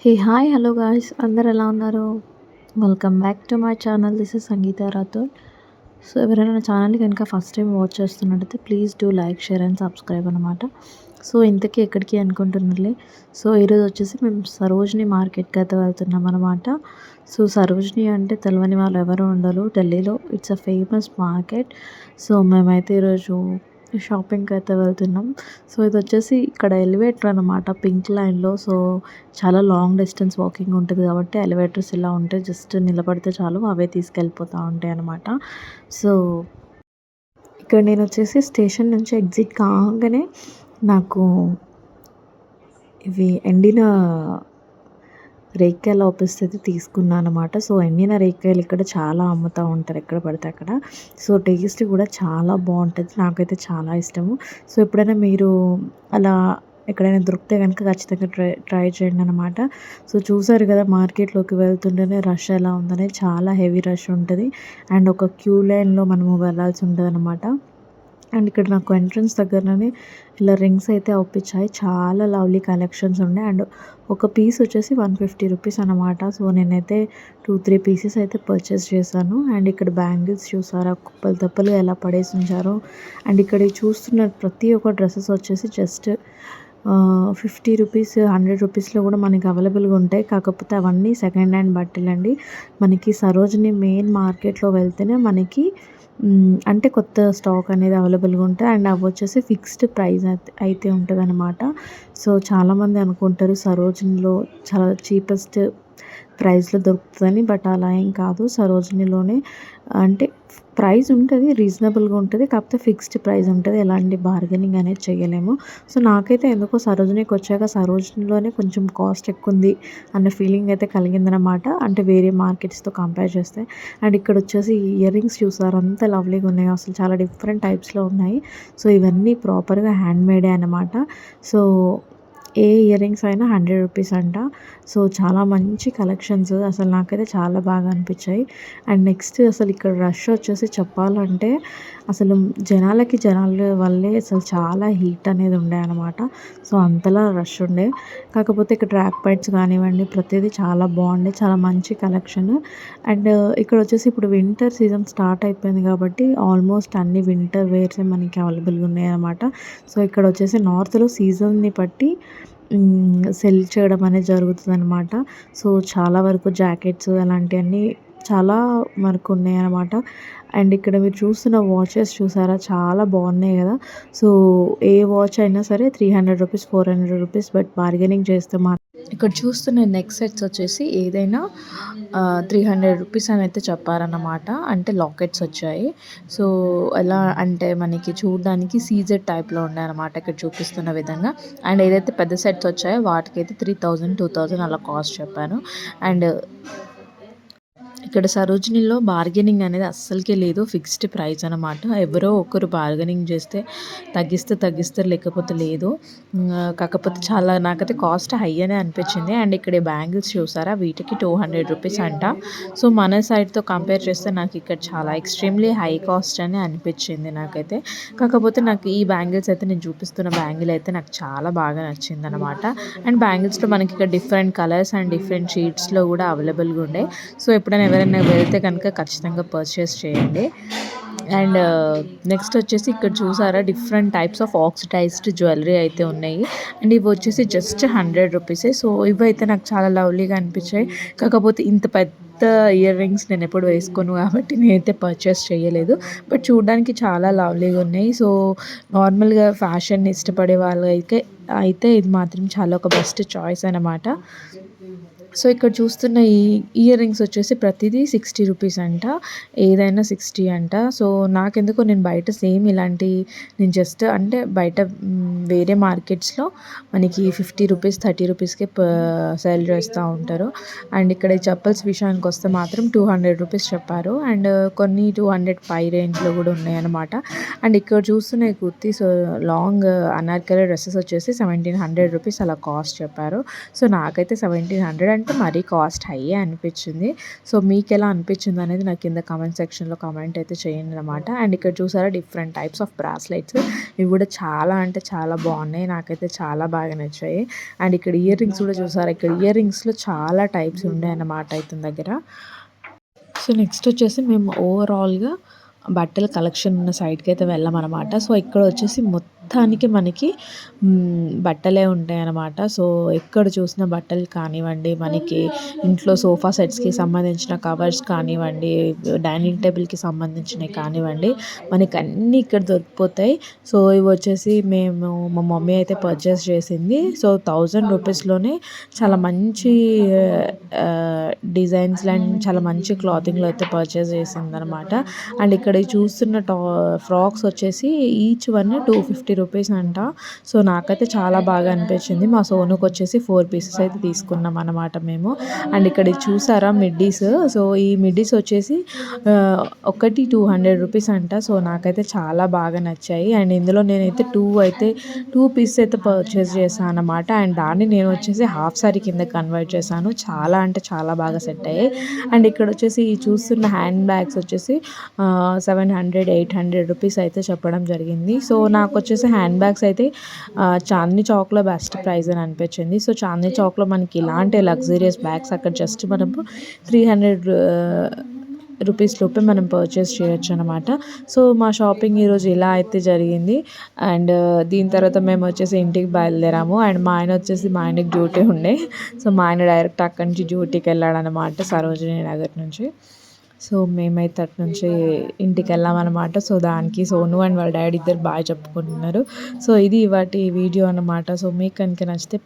Hey hi hello guys అందరు ఎలా ఉన్నారు? Welcome back to my channel. This is Sangeeta Rathod. So ఎవరైనా నా ఛానల్ని కనుక ఫస్ట్ టైం వాచ్ చేస్తున్నట్టయితే please do like share and subscribe అనమాట. సో ఇంతకీ ఎక్కడికి అనుకుంటున్నారులే. సో ఈరోజు వచ్చేసి మేము సరోజిని మార్కెట్కి అయితే వెళ్తున్నాం అనమాట. సో సరోజిని అంటే తెలియని వాళ్ళు ఎవరు ఉండరు ఢిల్లీలో. It's a famous market. So మేమైతే ఈరోజు షాపింగ్కి అయితే వెళ్తున్నాం. సో ఇది వచ్చేసి ఇక్కడ ఎలివేటర్ అనమాట పింక్ లైన్లో. సో చాలా లాంగ్ డిస్టెన్స్ వాకింగ్ ఉంటుంది కాబట్టి ఎలివేటర్స్ ఇలా ఉంటాయి, జస్ట్ నిలబడితే చాలు అవే తీసుకెళ్ళిపోతూ ఉంటాయి అనమాట. సో ఇక్కడ నేను వచ్చేసి స్టేషన్ నుంచి ఎగ్జిట్ కాగానే నాకు ఇవి ఎండిన రేగికాయలు అవుపిస్తే తీసుకున్నాను అనమాట. సో ఎండిన రేగికాయలు ఇక్కడ చాలా అమ్ముతూ ఉంటారు ఎక్కడ పడితే అక్కడ. సో టేస్ట్ కూడా చాలా బాగుంటుంది, నాకైతే చాలా ఇష్టము. సో ఎప్పుడైనా మీరు అలా ఎక్కడైనా దొరికితే కనుక ఖచ్చితంగా ట్రై చేయండి అనమాట. సో చూసారు కదా మార్కెట్లోకి వెళ్తుంటేనే రష్ ఎలా ఉందని, చాలా హెవీ రష్ ఉంటుంది అండ్ ఒక క్యూ లైన్లో మనము వెళ్ళాల్సి ఉంటుంది అనమాట. అండ్ ఇక్కడ నాకు ఎంట్రన్స్ దగ్గరనే ఇలా రింగ్స్ అయితే అవుపించాయి, చాలా లవ్లీ కలెక్షన్స్ ఉన్నాయి. అండ్ ఒక పీస్ వచ్చేసి 150 రూపీస్ అనమాట. సో నేనైతే 2-3 పీసెస్ అయితే పర్చేస్ చేశాను. అండ్ ఇక్కడ బ్యాంగిల్స్ చూసారా కుప్పలు తప్పలు ఎలా పడేసి ఉంచారో. అండ్ ఇక్కడ చూస్తున్న ప్రతి ఒక్క డ్రెస్సెస్ వచ్చేసి జస్ట్ 50 రూపీస్ 100 రూపీస్లో కూడా మనకి అవైలబుల్గా ఉంటాయి. కాకపోతే అవన్నీ సెకండ్ హ్యాండ్ బట్టలండి. మనకి సరోజిని మెయిన్ మార్కెట్లో వెళ్తేనే మనకి అంటే కొత్త స్టాక్ అనేది అవైలబుల్గా ఉంటాయి. అండ్ అవి వచ్చేసి ఫిక్స్డ్ ప్రైస్ అయితే ఉంటుంది అనమాట. సో చాలామంది అనుకుంటారు సరోజినిలో చాలా చీపెస్ట్ ప్రైస్లో దొరుకుతుందని, బట్ అలా ఏం కాదు. సరోజినిలోనే అంటే ప్రైస్ ఉంటుంది, రీజనబుల్గా ఉంటుంది, కాకపోతే ఫిక్స్డ్ ప్రైస్ ఉంటుంది, ఎలాంటి బార్గెనింగ్ అనేది చేయలేము. సో నాకైతే ఎందుకో సరోజినికి వచ్చాక సరోజినిలోనే కొంచెం కాస్ట్ ఎక్కువ ఉంది అన్న ఫీలింగ్ అయితే కలిగిందనమాట, అంటే వేరే మార్కెట్స్తో కంపేర్ చేస్తే. అండ్ ఇక్కడ వచ్చేసి ఇయర్ రింగ్స్ చూసారు అంత లవ్లీగా ఉన్నాయి, అసలు చాలా డిఫరెంట్ టైప్స్లో ఉన్నాయి. సో ఇవన్నీ ప్రాపర్గా హ్యాండ్ మేడే అనమాట. సో ఏ ఇయర్ రింగ్స్ అయినా 100 రూపీస్ అంట. సో చాలా మంచి కలెక్షన్స్, అసలు నాకైతే చాలా బాగా అనిపించాయి. అండ్ నెక్స్ట్ అసలు ఇక్కడ రష్ వచ్చేసి చెప్పాలంటే అసలు జనాల వల్లే అసలు చాలా హీట్ అనేది ఉండే అనమాట. సో అంతలా రష్ ఉండే. కాకపోతే ఇక్కడ ట్రాక్ పాయింట్స్ కానివ్వండి ప్రతిదీ చాలా బాగుండే, చాలా మంచి కలెక్షన్. అండ్ ఇక్కడ వచ్చేసి ఇప్పుడు వింటర్ సీజన్ స్టార్ట్ అయిపోయింది కాబట్టి ఆల్మోస్ట్ అన్ని వింటర్ వేర్సే మనకి అవైలబుల్గా ఉన్నాయి అనమాట. సో ఇక్కడ వచ్చేసి నార్త్లో సీజన్ని బట్టి సెల్ చేయడం అనేది జరుగుతుందనమాట. సో చాలా వరకు జాకెట్స్ అలాంటివన్నీ చాలా వరకు ఉన్నాయన్నమాట. అండ్ ఇక్కడ మీరు చూస్తున్న వాచెస్ చూసారా చాలా బాగున్నాయి కదా. సో ఏ వాచ్ అయినా సరే 300 రూపీస్ 400 రూపీస్, బట్ బార్గెనింగ్ చేస్తే ఇక్కడ చూస్తున్న నెక్ సెట్స్ వచ్చేసి ఏదైనా 300 రూపీస్ అని అయితే చెప్పారన్నమాట. అంటే లాకెట్స్ వచ్చాయి. సో ఎలా అంటే మనకి చూడడానికి సీజెడ్ టైప్లో ఉన్నాయి అనమాట ఇక్కడ చూపిస్తున్న విధంగా. అండ్ ఏదైతే పెద్ద సెట్స్ వచ్చాయో వాటికైతే 3000 2000 అలా కాస్ట్ చెప్పాను. అండ్ ఇక్కడ సరోజినిలో బార్గెనింగ్ అనేది అస్సలకే లేదు, ఫిక్స్డ్ ప్రైస్ అనమాట. ఎవరో ఒకరు బార్గెనింగ్ చేస్తే తగ్గిస్తారు, లేకపోతే లేదు. కాకపోతే చాలా నాకైతే కాస్ట్ హై అనే అనిపించింది. అండ్ ఇక్కడ బ్యాంగిల్స్ చూసారా వీటికి 200 రూపీస్ అంట. సో మన సైడ్తో కంపేర్ చేస్తే నాకు ఇక్కడ చాలా ఎక్స్ట్రీమ్లీ హై కాస్ట్ అని అనిపించింది నాకైతే. కాకపోతే నాకు ఈ బ్యాంగిల్స్ అయితే నేను చూపిస్తున్న బ్యాంగిల్ అయితే నాకు చాలా బాగా నచ్చింది అనమాట. అండ్ బ్యాంగిల్స్లో మనకి ఇక్కడ డిఫరెంట్ కలర్స్ అండ్ డిఫరెంట్ షీట్స్లో కూడా అవైలబుల్గా ఉండే. సో ఎప్పుడైనా ఎవరైనా వెళ్తే కనుక ఖచ్చితంగా పర్చేస్ చేయండి. అండ్ నెక్స్ట్ వచ్చేసి ఇక్కడ చూసారా different types of oxidised jewellery అయితే ఉన్నాయి. అండ్ ఇవి వచ్చేసి జస్ట్ 100 రూపీసే. సో ఇవైతే నాకు చాలా లవ్లీగా అనిపించాయి. కాకపోతే ఇంత పెద్ద ఇయర్ రింగ్స్ నేను ఎప్పుడు వేసుకోను కాబట్టి నేనైతే పర్చేస్ చేయలేదు, బట్ చూడడానికి చాలా లవ్లీగా ఉన్నాయి. సో నార్మల్గా ఫ్యాషన్ ఇష్టపడే అయితే ఇది మాత్రం చాలా ఒక బెస్ట్ చాయిస్ అనమాట. సో ఇక్కడ చూస్తున్న ఈ ఇయర్ రింగ్స్ వచ్చేసి ప్రతిదీ 60 రూపీస్ అంట, ఏదైనా 60 అంట. సో నాకెందుకో నేను బయట సేమ్ ఇలాంటి నేను జస్ట్ అంటే బయట వేరే మార్కెట్స్లో మనకి 50 రూపీస్ 30 రూపీస్కే సేల్ చేస్తూ ఉంటారు. అండ్ ఇక్కడ ఈ చెప్పల్స్ విషయానికి వస్తే మాత్రం 200 రూపీస్ చెప్పారు. అండ్ కొన్ని 205 రేంజ్లో కూడా ఉన్నాయన్నమాట. అండ్ ఇక్కడ చూస్తున్న ఈ కుర్తీస్ లాంగ్ అనార్కలి డ్రెస్సెస్ వచ్చేసి 1700 రూపీస్ అలా కాస్ట్ చెప్పారు. సో నాకైతే 1700 అండ్ అంటే మరీ కాస్ట్ హైయే అనిపించింది. సో మీకు ఎలా అనిపించింది అనేది నాకు కింద కామెంట్ సెక్షన్లో కామెంట్ అయితే చేయండి అనమాట. అండ్ ఇక్కడ చూసారా డిఫరెంట్ టైప్స్ ఆఫ్ బ్రాస్లెట్స్, ఇవి కూడా చాలా అంటే చాలా బాగున్నాయి, నాకైతే చాలా బాగా నచ్చాయి. అండ్ ఇక్కడ ఇయర్ రింగ్స్ కూడా చూసారా, ఇక్కడ ఇయర్ రింగ్స్లో చాలా టైప్స్ ఉన్నాయి అన్నమాట ఇతని దగ్గర. సో నెక్స్ట్ వచ్చేసి మేము ఓవరాల్గా బట్టల కలెక్షన్ ఉన్న సైడ్కి అయితే వెళ్ళామన్నమాట. సో ఇక్కడ వచ్చేసి మొత్తానికి మనకి బట్టలే ఉంటాయి అన్నమాట. సో ఎక్కడ చూసిన బట్టలు కానివ్వండి, మనకి ఇంట్లో సోఫా సెట్స్కి సంబంధించిన కవర్స్ కానివ్వండి, డైనింగ్ టేబుల్కి సంబంధించినవి కానివ్వండి, మనకి అన్నీ ఇక్కడ దొరికిపోతాయి. సో ఇవి వచ్చేసి మా మమ్మీ అయితే పర్చేస్ చేసింది. సో 1000 రూపీస్లోనే చాలా మంచి డిజైన్స్ అండ్ చాలా మంచి క్లాతింగ్లో అయితే పర్చేస్ చేసింది అనమాట. అండ్ ఇక్కడ చూస్తున్న ఫ్రాక్స్ వచ్చేసి ఈచ్ వన్ 250 రూపీస్ అంట. సో నాకైతే చాలా బాగా అనిపించింది. మా సోనుకి వచ్చేసి 4 పీసెస్ అయితే తీసుకున్నాం అనమాట మేము. అండ్ ఇక్కడ చూసారా మిడ్డీస్, సో ఈ మిడ్డీస్ వచ్చేసి ఒకటి 200 రూపీస్ అంట. సో నాకైతే చాలా బాగా నచ్చాయి. అండ్ ఇందులో నేనైతే 2 పీసెస్ అయితే పర్చేస్ చేశాను అనమాట. అండ్ దాన్ని నేను వచ్చేసి హాఫ్ సారీ కింద కన్వర్ట్ చేశాను. చాలా అంటే చాలా బాగా సెట్ అయ్యాయి. అండ్ ఇక్కడ వచ్చేసి చూస్తున్న హ్యాండ్ బ్యాగ్స్ వచ్చేసి 700-800 రూపీస్ అయితే చెప్పడం జరిగింది. సో నాకు వచ్చేసి హ్యాండ్ బ్యాగ్స్ అయితే చాందినీ చౌక్లో బెస్ట్ ప్రైస్ అని అనిపించింది. సో చాందినీ చౌక్లో మనకి ఇలాంటి లగ్జరియస్ బ్యాగ్స్ అక్కడ జస్ట్ మనము 300 రూపీస్ లోపే మనం పర్చేస్ చేయొచ్చు అనమాట. సో మా షాపింగ్ ఈరోజు ఇలా అయితే జరిగింది. అండ్ దీని తర్వాత మేము వచ్చేసి ఇంటికి బయలుదేరాము. అండ్ మా ఆయనకి డ్యూటీ ఉండే, సో మా ఆయన డైరెక్ట్ అక్కడి నుంచి డ్యూటీకి వెళ్ళాడనమాట, సరోజినీ నగర్ నుంచి. సో మేమైతే అటు నుంచి ఇంటికి వెళ్ళామన్నమాట. సో దానికి సోను అండ్ వాళ్ళ డాడీ ఇద్దరు బాగా చెప్పుకుంటున్నారు. సో ఇది వాటి వీడియో అన్నమాట. సో మీకు కనుక నచ్చితే